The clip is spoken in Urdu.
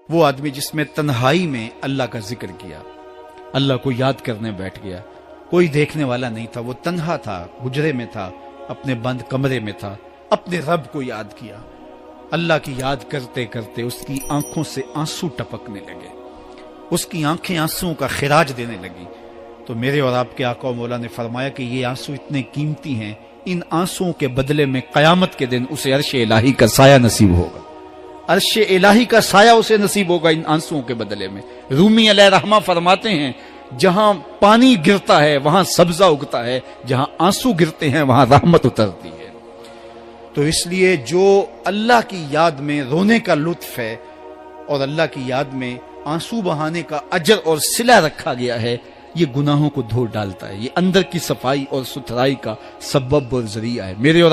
وہ آدمی جس میں تنہائی میں اللہ کا ذکر کیا، اللہ کو یاد کرنے بیٹھ گیا، کوئی دیکھنے والا نہیں تھا، وہ تنہا تھا، حجرے میں تھا، اپنے بند کمرے میں تھا، اپنے رب کو یاد کیا۔ اللہ کی یاد کرتے کرتے اس کی آنکھوں سے آنسو ٹپکنے لگے، اس کی آنکھیں آنسوؤں کا خراج دینے لگی۔ تو میرے اور آپ کے آقا و مولا نے فرمایا کہ یہ آنسو اتنے قیمتی ہیں، ان آنسوؤں کے بدلے میں قیامت کے دن اسے عرش الہی کا سایہ نصیب ہوگا، عرش الہی کا سایہ اسے نصیب ہوگا ان آنسوؤں کے بدلے میں۔ رومی علیہ رحمہ فرماتے ہیں جہاں پانی گرتا ہے وہاں سبزہ اگتا ہے، جہاں آنسو گرتے ہیں وہاں رحمت اترتی ہے۔ تو اس لیے جو اللہ کی یاد میں رونے کا لطف ہے اور اللہ کی یاد میں آنسو بہانے کا اجر اور صلہ رکھا گیا ہے، یہ گناہوں کو دھو ڈالتا ہے، یہ اندر کی صفائی اور ستھرائی کا سبب اور ذریعہ ہے۔ میرے اور